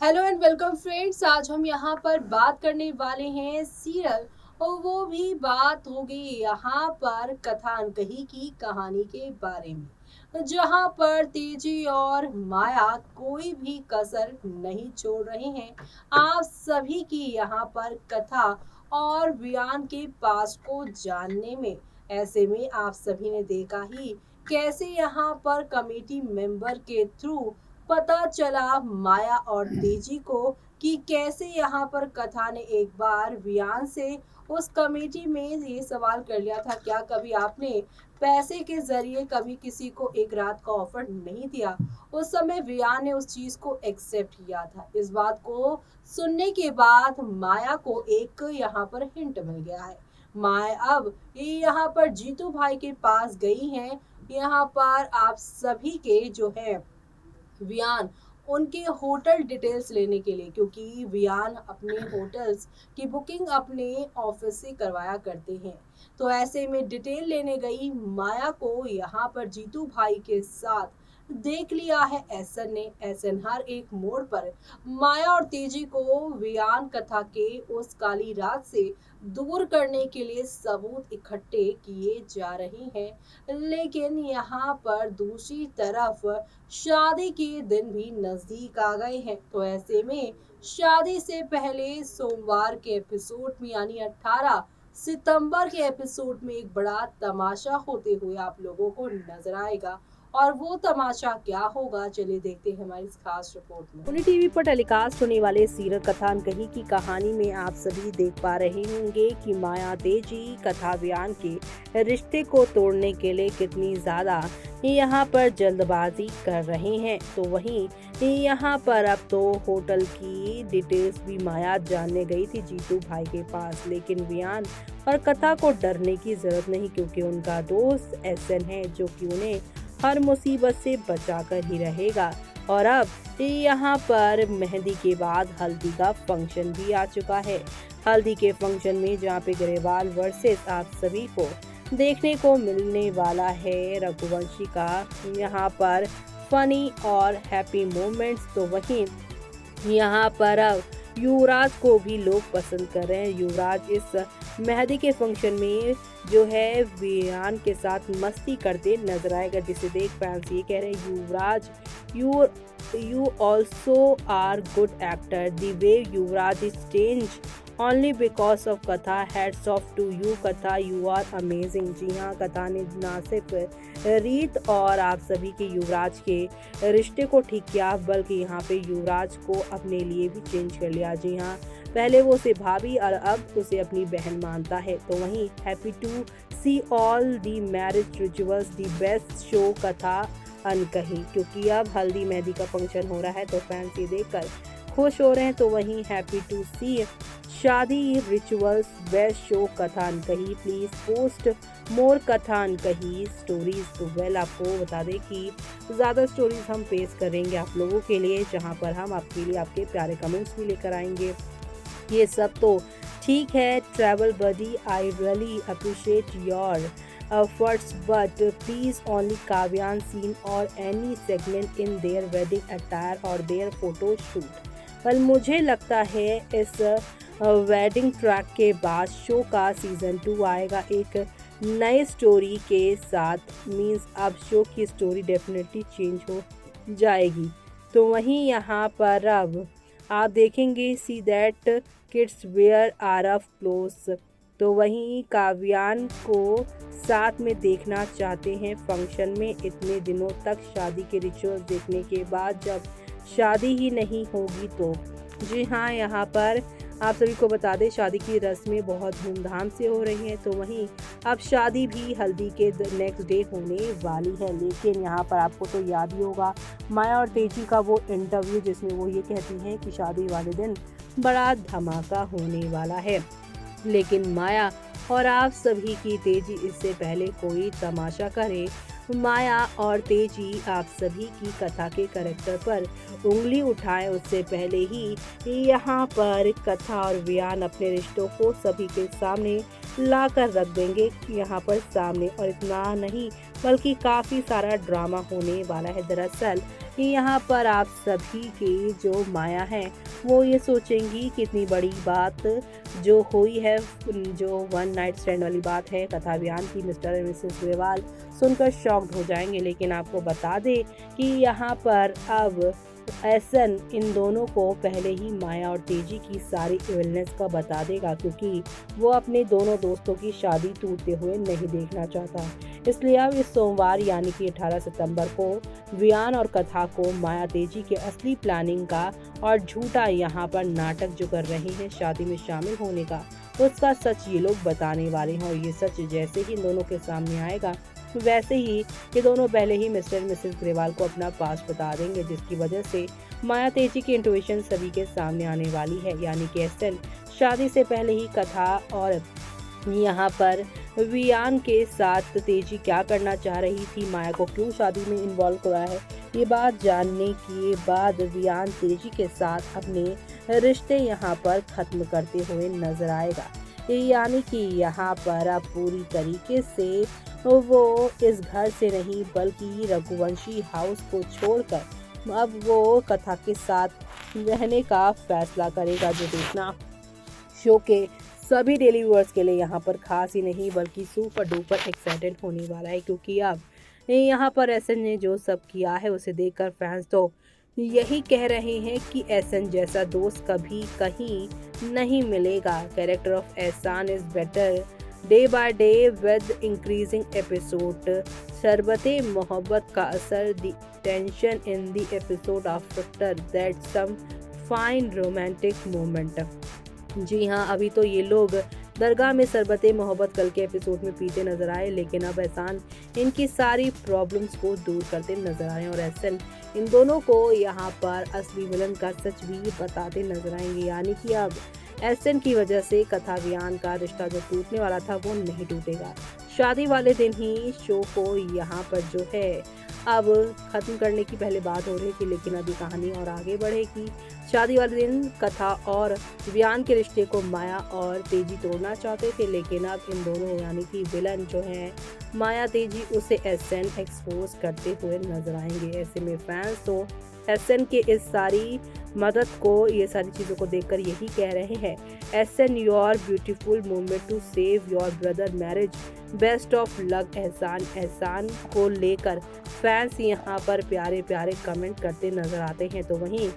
Hello and welcome friends. आज हम यहाँ पर बात करने वाले हैं सीरियल और वो भी बात होगी यहाँ पर कथानकही की कहानी के बारे में, जहाँ पर तेजी और माया कोई भी कसर नहीं छोड़ रहे हैं आप सभी की यहाँ पर कथा और बयान के पास को जानने में। ऐसे में आप सभी ने देखा ही कैसे यहाँ पर कमेटी मेंबर के थ्रू पता चला माया और तेजी को कि कैसे यहाँ पर कथा ने एक बार वियान से उस कमेटी में ये सवाल कर लिया था, क्या कभी आपने पैसे के जरिए कभी किसी को एक रात का ऑफर नहीं दिया। उस समय वियान ने उस चीज को एक्सेप्ट किया था। इस बात को सुनने के बाद माया को एक यहाँ पर हिंट मिल गया है। माया अब ये यहाँ पर जीतू भाई के पास गई हैं, यहाँ पर आप सभी के जो है वियान उनके होटल डिटेल्स लेने के लिए, क्योंकि वियान अपने होटल्स की बुकिंग अपने ऑफिस से करवाया करते हैं। तो ऐसे में डिटेल लेने गई माया को यहाँ पर जीतू भाई के साथ देख लिया है एसएन ने। एसएन हर एक मोड़ पर माया और तेजी को वियान कथा के उस काली रात से दूर करने के लिए सबूत इकट्ठे किए जा रहे हैं। लेकिन यहाँ पर दूसरी तरफ शादी के दिन भी नजदीक आ गए हैं। तो ऐसे में शादी से पहले सोमवार के एपिसोड में यानी 18 सितंबर के एपिसोड में एक बड़ा तमाशा होते हुए आप लोगों को नजर आएगा। और वो तमाशा क्या होगा, चलिए देखते हैं हमारी इस खास रिपोर्ट में। सोनी टीवी पर टेलीकास्ट होने वाले सीरियल कथानकही की कहानी में आप सभी देख पा रहे होंगे कि माया तेजी कथा बयान के रिश्ते को तोड़ने के लिए कितनी ज्यादा यहाँ पर जल्दबाजी कर रहे हैं। तो वहीं यहाँ पर अब तो होटल की डिटेल्स भी माया जानने गई थी जीतू भाई के पास, लेकिन बयान और कथा को डरने की जरूरत नहीं, क्योंकि उनका दोस्त एसएन है जो कि उन्हें हर मुसीबत से बचाकर ही रहेगा। और अब यहाँ पर मेहंदी के बाद हल्दी का फंक्शन भी आ चुका है। हल्दी के फंक्शन में जहाँ पे ग्रेवाल वर्सेस आप सभी को देखने को मिलने वाला है रघुवंशी का यहाँ पर फनी और हैप्पी मोमेंट्स। तो वहीं यहाँ पर अब युवराज को भी लोग पसंद कर रहे हैं। युवराज इस मेहंदी के फंक्शन में जो है वियान के साथ मस्ती करते नजर आएगा, जिसे देख फैंस ये कह रहे हैं Yuvraj you also are good actor, the way Yuvraj is change only because of Katha, hats off to you Katha, you are amazing. जी हाँ, कथा ने न सिर्फ रीत और आप सभी के युवराज के रिश्ते को ठीक किया, बल्कि यहाँ पे युवराज को अपने लिए भी चेंज कर लिया। जी हाँ, पहले वो उसे भाभी और अब उसे अपनी बहन मानता है। तो वहीं happy to see all the marriage rituals, the best show Katha Ankahi, क्योंकि अब हल्दी मेहंदी का फंक्शन हो रहा है तो फैंस ये देखकर खुश हो रहे हैं। तो वहीं हैप्पी टू सी शादी रिचुअल्स बेस्ट शो कथा अनकही, प्लीज पोस्ट मोर कथा अनकही स्टोरीज। तो वेल आपको बता दें कि ज़्यादा स्टोरीज हम पेश करेंगे आप लोगों के लिए, जहां पर हम आपके लिए आपके प्यारे कमेंट्स भी लेकर आएंगे। ये सब तो ठीक है travel buddy, I really appreciate your efforts, but please only Kavyan scene or any segment in their wedding attire or their photo shoot। पर मुझे लगता है इस वेडिंग ट्रैक के बाद शो का सीज़न 2 आएगा एक नए स्टोरी के साथ, मीन्स अब शो की स्टोरी डेफिनेटली चेंज हो जाएगी। तो वहीं यहाँ पर अब आप देखेंगे see that kids where are of cloth. तो वहीं काव्यान को साथ में देखना चाहते हैं फंक्शन में। इतने दिनों तक शादी के रिचुअल्स देखने के बाद जब शादी ही नहीं होगी तो जी हाँ, यहाँ पर आप सभी को बता दें शादी की रस्में बहुत धूमधाम से हो रही हैं। तो वहीं अब शादी भी हल्दी के नेक्स्ट डे होने वाली है। लेकिन यहाँ पर आपको तो याद ही होगा माया और तेजी का वो इंटरव्यू जिसमें वो ये कहती हैं कि शादी वाले दिन बड़ा धमाका होने वाला है। लेकिन माया और आप सभी की तेजी इससे पहले कोई तमाशा करे, माया और तेजी आप सभी की कथा के कैरेक्टर पर उंगली उठाएं उससे पहले ही यहाँ पर कथा और बयान अपने रिश्तों को सभी के सामने ला कर रख देंगे यहाँ पर सामने। और इतना नहीं बल्कि काफ़ी सारा ड्रामा होने वाला है। दरअसल यहाँ पर आप सभी की जो माया है वो ये सोचेंगी कि इतनी बड़ी बात जो हुई है, जो वन नाइट स्टैंड वाली बात है कथा बयान की, मिस्टर एंड मिसेस ग्रेवाल सुनकर शॉक्ड हो जाएंगे। लेकिन आपको बता दें कि यहाँ पर अब एहसन इन दोनों को पहले ही माया और तेजी की सारी इलनेस का बता देगा, क्योंकि वो अपने दोनों दोस्तों की शादी टूटते हुए नहीं देखना चाहता। इसलिए अब इस सोमवार यानी कि 18 सितंबर को वियान और कथा को माया तेजी के असली प्लानिंग का और झूठा यहाँ पर नाटक जो कर रहे हैं शादी में शामिल होने का, उसका सच ये लोग बताने वाले हैं। और ये सच जैसे ही इन दोनों के सामने आएगा वैसे ही ये दोनों पहले ही मिस्टर एंड मिसेस ग्रेवाल को अपना पास्ट बता देंगे, जिसकी वजह से माया तेजी की इंट्यूशन सभी के सामने आने वाली है। यानी कि एहसन शादी से पहले ही कथा और यहाँ पर वियान के साथ तेजी क्या करना चाह रही थी, माया को क्यों शादी में इन्वॉल्व कराया है, ये बात जानने के बाद वियान तेजी के साथ अपने रिश्ते यहाँ पर खत्म करते हुए नजर आएगा। यानी कि यहाँ पर अब पूरी तरीके से वो इस घर से नहीं बल्कि रघुवंशी हाउस को छोड़कर अब वो कथा के साथ रहने का फैसला करेगा, जो देखना शो के सभी डेली व्यूअर्स के लिए यहाँ पर खास ही नहीं बल्कि सुपर डुपर एक्साइटेड होने वाला है। क्योंकि अब यहाँ पर एहसन ने जो सब किया है उसे देखकर फैंस तो यही कह रहे हैं कि एहसन जैसा दोस्त कभी कहीं नहीं मिलेगा। Character of Ehsaan is better day by day with increasing episode. शरबते मोहब्बत का असर, the tension in the episode after that some fine romantic moment. जी हाँ, अभी तो ये लोग दरगाह में शरबते मोहब्बत कल के एपिसोड में पीते नजर आए, लेकिन अब एहसान इनकी सारी प्रॉब्लम्स को दूर करते नजर आए और एहसन इन दोनों को यहाँ पर असली विलन का सच भी बताते नजर आएंगे। यानी कि अब एहसन की वजह से कथा वियान का रिश्ता जो टूटने वाला था वो नहीं टूटेगा। शादी वाले दिन ही शो को यहाँ पर जो है अब खत्म करने की पहले बात हो रही थी, लेकिन अभी कहानी और आगे बढ़ेगी। शादी वाले दिन कथा और वियान के रिश्ते को माया और तेजी तोड़ना चाहते थे, लेकिन अब इन दोनों यानी कि विलन जो है माया तेजी उसे एहसन एक्सपोज करते हुए नजर आएंगे। ऐसे में फैंस तो एहसन के इस सारी मदद को, ये सारी चीज़ों को देखकर यही कह रहे हैं, Ehsan your beautiful moment to save your brother marriage, best of luck Ehsan. Ehsan को लेकर फैंस यहाँ पर प्यारे प्यारे कमेंट करते नजर आते हैं। तो वहीं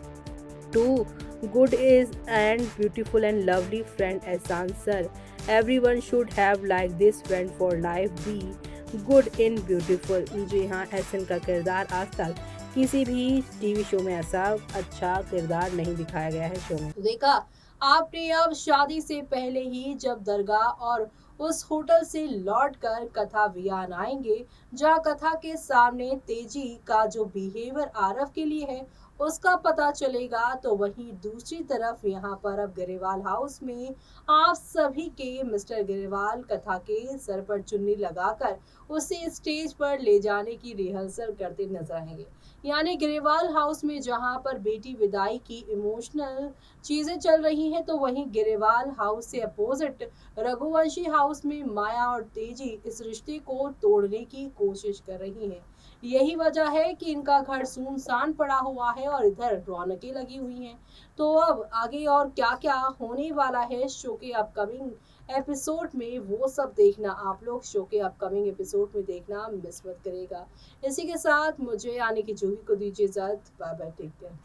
too good is and beautiful and lovely friend Ehsaan sir, everyone should have like this friend for life, be good in beautiful. जी हाँ, एहसन का किरदार आज तक किसी भी टीवी शो में ऐसा अच्छा किरदार नहीं दिखाया गया है शो में। देखा आपने, अब शादी से पहले ही जब दरगाह और उस होटल से लौटकर कथा वियान आएंगे, जहां कथा के सामने तेजी का जो बिहेवियर आरव के लिए है उसका पता चलेगा, तो वहीं दूसरी तरफ यहाँ पर अब ग्रेवाल हाउस में आप सभी के मिस्टर ग्रेवाल कथा के सर पर चुन्नी लगाकर उसे स्टेज पर ले जाने की रिहर्सल करते नजर आएंगे। यानी ग्रेवाल हाउस में जहां पर बेटी विदाई की इमोशनल चीजें चल रही हैं, तो वहीं ग्रेवाल हाउस से अपोजिट रघुवंशी हाउस में माया और तेजी इस रिश्ते को तोड़ने की कोशिश कर रही हैं। यही वजह है कि इनका घर सुनसान पड़ा हुआ है और इधर रौनकें लगी हुई हैं। तो अब आगे और क्या क्या होने वाला है शो के अपकमिंग एपिसोड में, वो सब देखना आप लोग शो के अपकमिंग एपिसोड में देखना मिस मत करेगा। इसी के साथ मुझे यानी कि जूही को दीजिए इजाजत। Bye bye, take care.